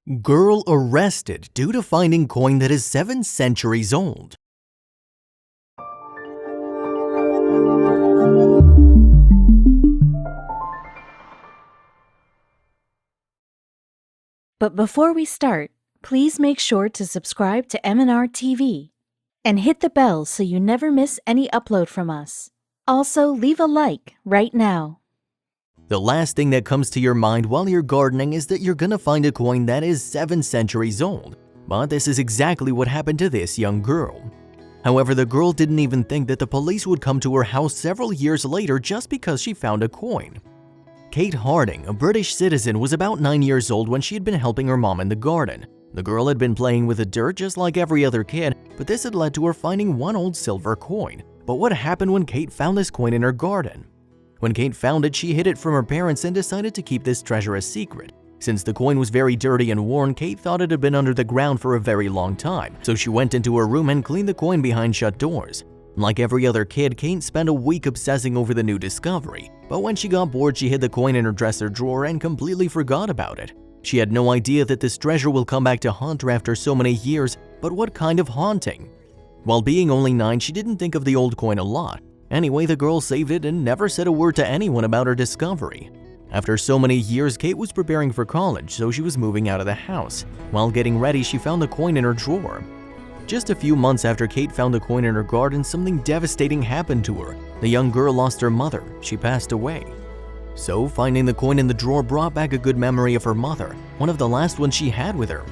Girl arrested due to finding coin that is 7 centuries old. But before we start, please make sure to subscribe to m&rtv and hit the bell so you never miss any upload from us. Also, leave a like right now. The last thing that comes to your mind while you're gardening is that you're gonna find a coin that is 7 centuries old. But this is exactly what happened to this young girl. However, the girl didn't even think that the police would come to her house several years later just because she found a coin. Kate Harding, a British citizen, was about 9 years old when she had been helping her mom in the garden. The girl had been playing with the dirt just like every other kid, but this had led to her finding one old silver coin. But what happened when Kate found this coin in her garden? When Kate found it, she hid it from her parents and decided to keep this treasure a secret. Since the coin was very dirty and worn, Kate thought it had been under the ground for a very long time, so she went into her room and cleaned the coin behind shut doors. Like every other kid, Kate spent a week obsessing over the new discovery, but when she got bored, she hid the coin in her dresser drawer and completely forgot about it. She had no idea that this treasure will come back to haunt her after so many years, but what kind of haunting? While being only 9, she didn't think of the old coin a lot. Anyway, the girl saved it and never said a word to anyone about her discovery. After so many years, Kate was preparing for college, so she was moving out of the house. While getting ready, she found the coin in her drawer. Just a few months after Kate found the coin in her garden, something devastating happened to her. The young girl lost her mother. She passed away. So, finding the coin in the drawer brought back a good memory of her mother, one of the last ones she had with her.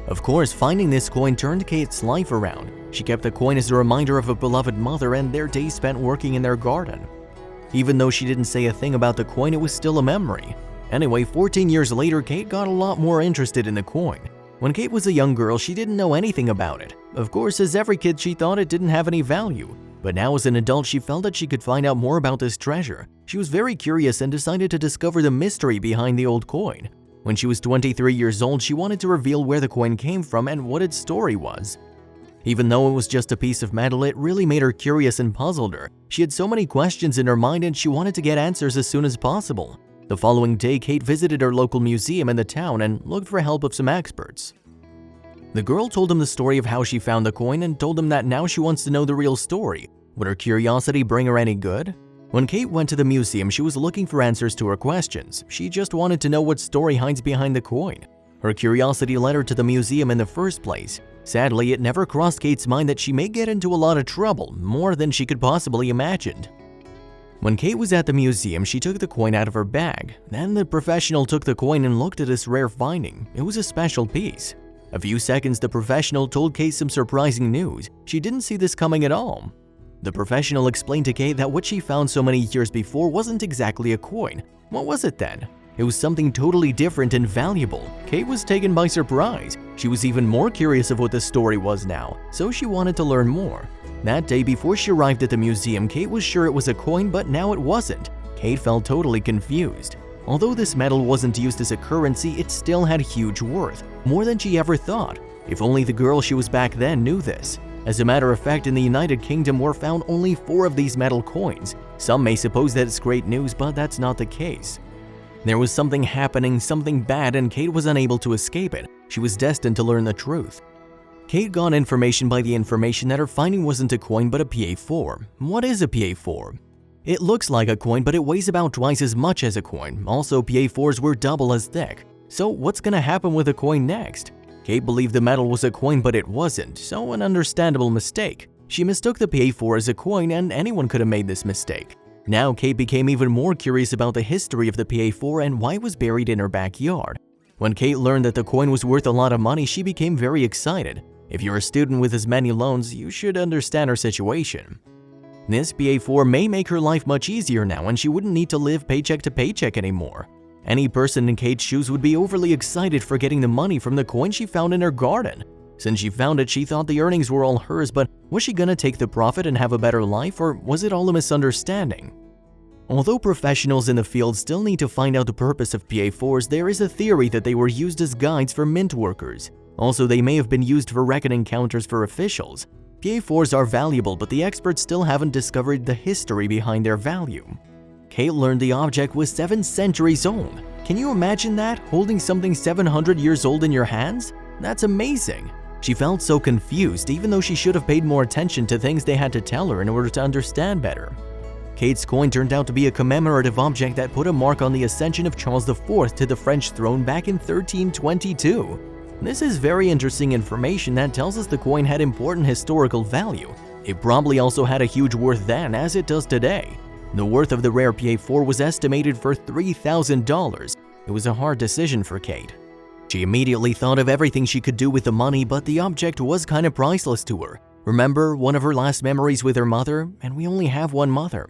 Of course, finding this coin turned Kate's life around. She kept the coin as a reminder of a beloved mother and their days spent working in their garden. Even though she didn't say a thing about the coin, it was still a memory. Anyway, 14 years later, Kate got a lot more interested in the coin. When Kate was a young girl, she didn't know anything about it. Of course, as every kid, she thought it didn't have any value. But now as an adult, she felt that she could find out more about this treasure. She was very curious and decided to discover the mystery behind the old coin. When she was 23 years old, she wanted to reveal where the coin came from and what its story was. Even though it was just a piece of metal, it really made her curious and puzzled her. She had so many questions in her mind and she wanted to get answers as soon as possible. The following day, Kate visited her local museum in the town and looked for help of some experts. The girl told them the story of how she found the coin and told them that now she wants to know the real story. Would her curiosity bring her any good? When Kate went to the museum, she was looking for answers to her questions. She just wanted to know what story hides behind the coin. Her curiosity led her to the museum in the first place. Sadly, it never crossed Kate's mind that she may get into a lot of trouble, more than she could possibly imagine. When Kate was at the museum, she took the coin out of her bag. Then the professional took the coin and looked at this rare finding. It was a special piece. A few seconds, the professional told Kate some surprising news. She didn't see this coming at all. The professional explained to Kate that what she found so many years before wasn't exactly a coin. What was it then? It was something totally different and valuable. Kate was taken by surprise. She was even more curious of what the story was now, so she wanted to learn more. That day before she arrived at the museum, Kate was sure it was a coin, but now it wasn't. Kate felt totally confused. Although this metal wasn't used as a currency, it still had huge worth, more than she ever thought. If only the girl she was back then knew this. As a matter of fact, in the United Kingdom were found only 4 of these metal coins. Some may suppose that it's great news, but that's not the case. There was something happening, something bad, and Kate was unable to escape it. She was destined to learn the truth. Kate got information by the information that her finding wasn't a coin but a PA4. What is a PA4? It looks like a coin, but it weighs about twice as much as a coin. Also, PA4s were double as thick. So what's gonna happen with a coin next? Kate believed the metal was a coin, but it wasn't, so an understandable mistake. She mistook the PA4 as a coin, and anyone could have made this mistake. Now, Kate became even more curious about the history of the PA4 and why it was buried in her backyard. When Kate learned that the coin was worth a lot of money, she became very excited. If you're a student with as many loans, you should understand her situation. This PA4 may make her life much easier now, and she wouldn't need to live paycheck to paycheck anymore. Any person in Kate's shoes would be overly excited for getting the money from the coin she found in her garden. Since she found it, she thought the earnings were all hers, but was she gonna take the profit and have a better life, or was it all a misunderstanding? Although professionals in the field still need to find out the purpose of PA4s, there is a theory that they were used as guides for mint workers. Also, they may have been used for reckoning counters for officials. PA4s are valuable, but the experts still haven't discovered the history behind their value. Kate learned the object was 7 centuries old. Can you imagine that, holding something 700 years old in your hands? That's amazing. She felt so confused, even though she should have paid more attention to things they had to tell her in order to understand better. Kate's coin turned out to be a commemorative object that put a mark on the ascension of Charles IV to the French throne back in 1322. This is very interesting information that tells us the coin had important historical value. It probably also had a huge worth then, as it does today. The worth of the rare PA4 was estimated for $3,000. It was a hard decision for Kate. She immediately thought of everything she could do with the money, but the object was kind of priceless to her. Remember, one of her last memories with her mother, and we only have one mother.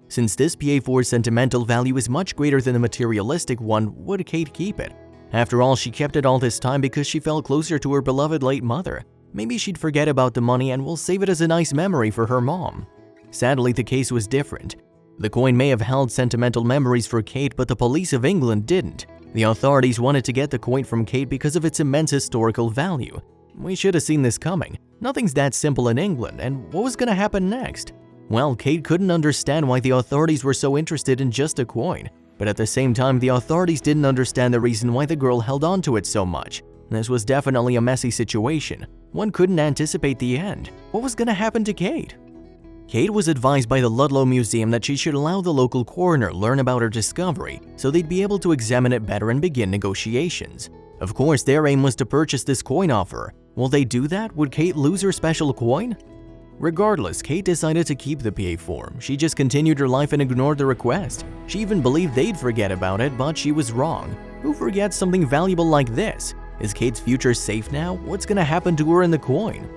Since this PA4's sentimental value is much greater than the materialistic one, would Kate keep it? After all, she kept it all this time because she felt closer to her beloved late mother. Maybe she'd forget about the money and will save it as a nice memory for her mom. Sadly, the case was different. The coin may have held sentimental memories for Kate, but the police of England didn't. The authorities wanted to get the coin from Kate because of its immense historical value. We should have seen this coming. Nothing's that simple in England, and what was going to happen next? Well, Kate couldn't understand why the authorities were so interested in just a coin, but at the same time, the authorities didn't understand the reason why the girl held on to it so much. This was definitely a messy situation. One couldn't anticipate the end. What was going to happen to Kate? Kate was advised by the Ludlow Museum that she should allow the local coroner learn about her discovery so they'd be able to examine it better and begin negotiations. Of course, their aim was to purchase this coin off her. Will they do that? Would Kate lose her special coin? Regardless, Kate decided to keep the PA4. She just continued her life and ignored the request. She even believed they'd forget about it, but she was wrong. Who forgets something valuable like this? Is Kate's future safe now? What's gonna happen to her and the coin?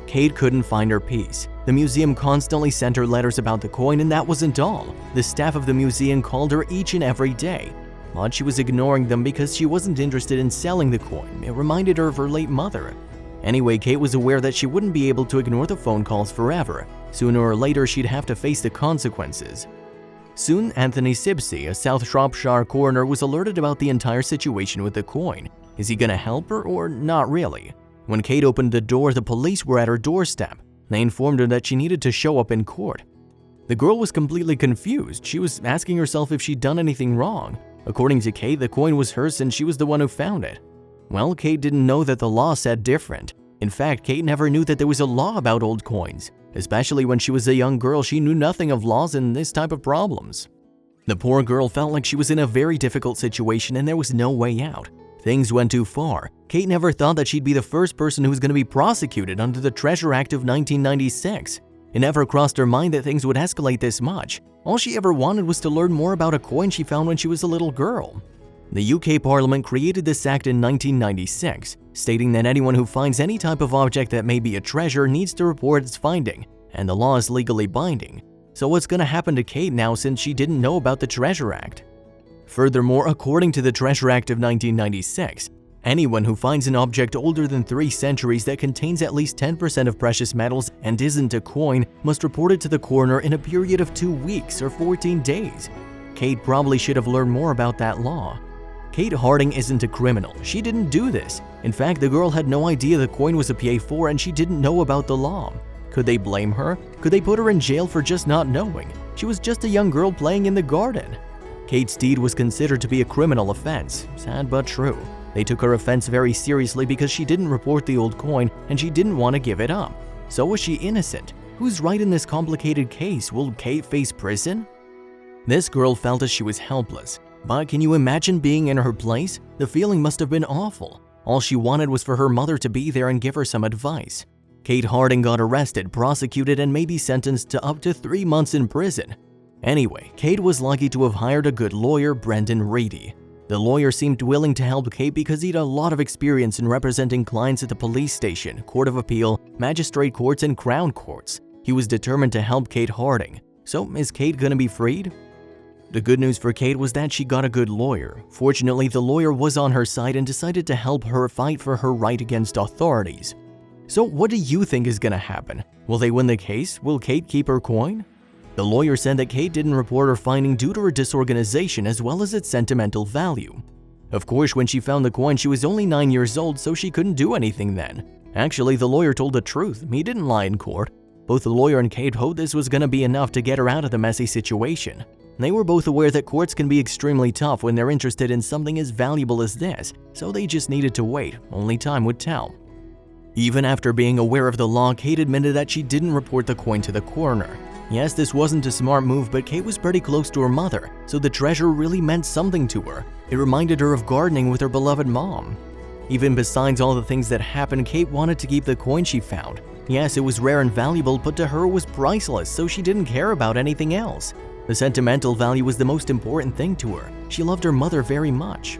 Kate couldn't find her peace. The museum constantly sent her letters about the coin, and that wasn't all. The staff of the museum called her each and every day, but she was ignoring them because she wasn't interested in selling the coin. It reminded her of her late mother. Anyway, Kate was aware that she wouldn't be able to ignore the phone calls forever. Sooner or later, she'd have to face the consequences. Soon, Anthony Sibsey, a South Shropshire coroner, was alerted about the entire situation with the coin. Is he gonna help her or not really? When Kate opened the door, the police were at her doorstep. They informed her that she needed to show up in court. The girl was completely confused. She was asking herself if she'd done anything wrong. According to Kate, the coin was hers and she was the one who found it. Well, Kate didn't know that the law said different. In fact, Kate never knew that there was a law about old coins. Especially when she was a young girl, she knew nothing of laws and this type of problems. The poor girl felt like she was in a very difficult situation and there was no way out. Things went too far. Kate never thought that she'd be the first person who was going to be prosecuted under the Treasure Act of 1996. It never crossed her mind that things would escalate this much. All she ever wanted was to learn more about a coin she found when she was a little girl. The UK Parliament created this act in 1996, stating that anyone who finds any type of object that may be a treasure needs to report its finding, and the law is legally binding. So what's going to happen to Kate now since she didn't know about the Treasure Act? Furthermore, according to the Treasure Act of 1996, anyone who finds an object older than 3 centuries that contains at least 10% of precious metals and isn't a coin must report it to the coroner in a period of 2 weeks or 14 days. Kate probably should have learned more about that law. Kate Harding isn't a criminal. She didn't do this. In fact, the girl had no idea the coin was a PA4 and she didn't know about the law. Could they blame her? Could they put her in jail for just not knowing? She was just a young girl playing in the garden. Kate's deed was considered to be a criminal offense. Sad but true. They took her offense very seriously because she didn't report the old coin and she didn't want to give it up. So was she innocent? Who's right in this complicated case? Will Kate face prison? This girl felt as she was helpless. But can you imagine being in her place? The feeling must have been awful. All she wanted was for her mother to be there and give her some advice. Kate Harding got arrested, prosecuted, and may be sentenced to up to 3 months in prison. Anyway, Kate was lucky to have hired a good lawyer, Brendan Reedy. The lawyer seemed willing to help Kate because he'd a lot of experience in representing clients at the police station, court of appeal, magistrate courts, and crown courts. He was determined to help Kate Harding. So is Kate gonna be freed? The good news for Kate was that she got a good lawyer. Fortunately, the lawyer was on her side and decided to help her fight for her right against authorities. So what do you think is gonna happen? Will they win the case? Will Kate keep her coin? The lawyer said that Kate didn't report her finding due to her disorganization as well as its sentimental value. Of course, when she found the coin, she was only 9 years old, so she couldn't do anything then. Actually, the lawyer told the truth. He didn't lie in court. Both the lawyer and Kate hoped this was going to be enough to get her out of the messy situation. They were both aware that courts can be extremely tough when they're interested in something as valuable as this, so they just needed to wait, only time would tell. Even after being aware of the law, Kate admitted that she didn't report the coin to the coroner. Yes, this wasn't a smart move, but Kate was pretty close to her mother, so the treasure really meant something to her. It reminded her of gardening with her beloved mom. Even besides all the things that happened, Kate wanted to keep the coin she found. Yes, it was rare and valuable, but to her it was priceless, so she didn't care about anything else. The sentimental value was the most important thing to her. She loved her mother very much.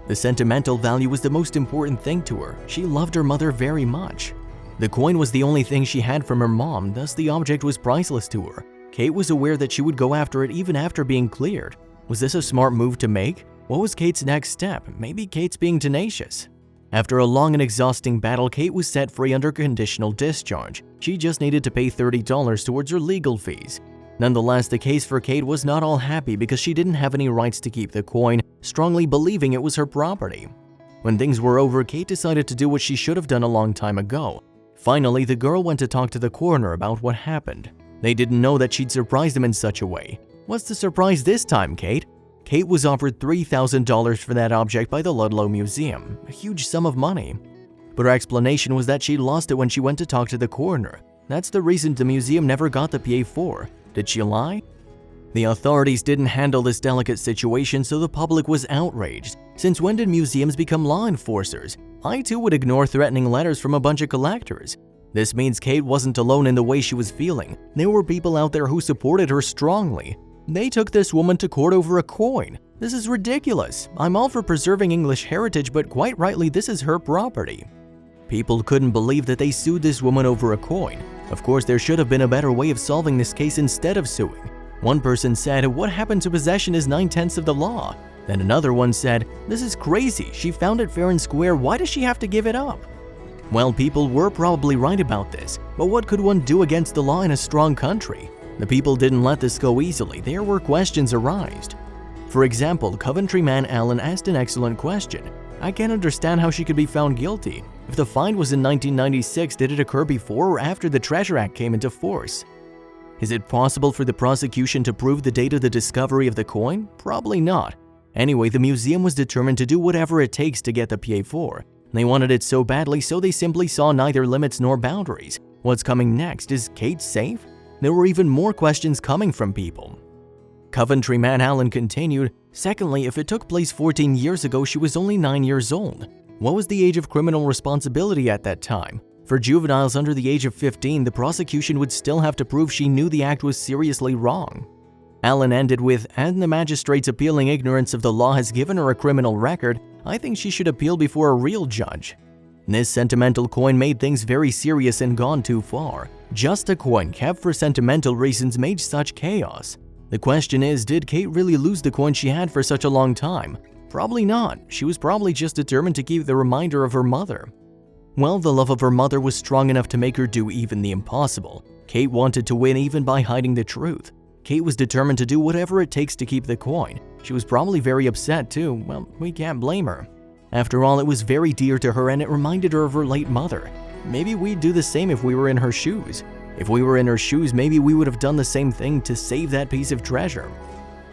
The sentimental value was the most important thing to her. She loved her mother very much. The coin was the only thing she had from her mom, thus the object was priceless to her. Kate was aware that she would go after it even after being cleared. Was this a smart move to make? What was Kate's next step? Maybe Kate's being tenacious. After a long and exhausting battle, Kate was set free under conditional discharge. She just needed to pay $30 towards her legal fees. Nonetheless, the case for Kate was not all happy because she didn't have any rights to keep the coin, strongly believing it was her property. When things were over, Kate decided to do what she should have done a long time ago. Finally, the girl went to talk to the coroner about what happened. They didn't know that she'd surprised them in such a way. What's the surprise this time, Kate? Kate was offered $3,000 for that object by the Ludlow Museum, a huge sum of money. But her explanation was that she lost it when she went to talk to the coroner. That's the reason the museum never got the PA4. Did she lie? The authorities didn't handle this delicate situation, so the public was outraged. Since when did museums become law enforcers? I too would ignore threatening letters from a bunch of collectors. This means Kate wasn't alone in the way she was feeling. There were people out there who supported her strongly. They took this woman to court over a coin. This is ridiculous. I'm all for preserving English heritage, but quite rightly, this is her property. People couldn't believe that they sued this woman over a coin. Of course, there should have been a better way of solving this case instead of suing. One person said, "What happened to possession is 9/10 of the law." Then another one said, "This is crazy. She found it fair and square. Why does she have to give it up?" Well, people were probably right about this, but what could one do against the law in a strong country? The people didn't let this go easily. There were questions arised. For example, Coventry man Alan asked an excellent question. "I can't understand how she could be found guilty. If the find was in 1996, did it occur before or after the Treasure Act came into force? Is it possible for the prosecution to prove the date of the discovery of the coin? Probably not. Anyway, the museum was determined to do whatever it takes to get the PA4. They wanted it so badly, so they simply saw neither limits nor boundaries. What's coming next? Is Kate safe? There were even more questions coming from people. Coventry man Allen continued, "Secondly, if it took place 14 years ago, she was only 9 years old. What was the age of criminal responsibility at that time? For juveniles under the age of 15, the prosecution would still have to prove she knew the act was seriously wrong." Allen ended with, "And the magistrate's appealing ignorance of the law has given her a criminal record. I think she should appeal before a real judge." This sentimental coin made things very serious and gone too far. Just a coin kept for sentimental reasons made such chaos. The question is, did Kate really lose the coin she had for such a long time? Probably not. She was probably just determined to keep the reminder of her mother. Well, the love of her mother was strong enough to make her do even the impossible. Kate wanted to win even by hiding the truth. Kate was determined to do whatever it takes to keep the coin. She was probably very upset too. Well, we can't blame her. After all, it was very dear to her and it reminded her of her late mother. Maybe we'd do the same if we were in her shoes. If we were in her shoes, maybe we would have done the same thing to save that piece of treasure.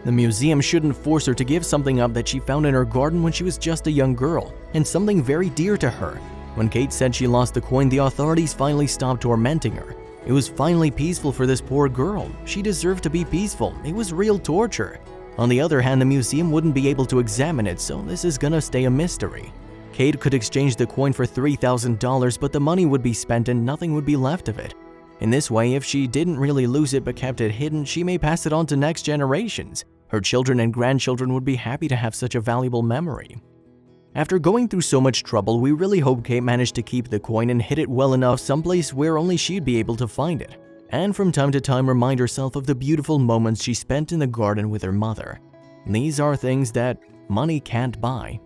The museum shouldn't force her to give something up that she found in her garden when she was just a young girl, and something very dear to her. When Kate said she lost the coin, the authorities finally stopped tormenting her. It was finally peaceful for this poor girl. She deserved to be peaceful. It was real torture. On the other hand, the museum wouldn't be able to examine it, so this is gonna stay a mystery. Kate could exchange the coin for $3,000, but the money would be spent and nothing would be left of it. In this way, if she didn't really lose it but kept it hidden, she may pass it on to next generations. Her children and grandchildren would be happy to have such a valuable memory. After going through so much trouble, we really hope Kate managed to keep the coin and hid it well enough someplace where only she'd be able to find it. And from time to time remind herself of the beautiful moments she spent in the garden with her mother. These are things that money can't buy.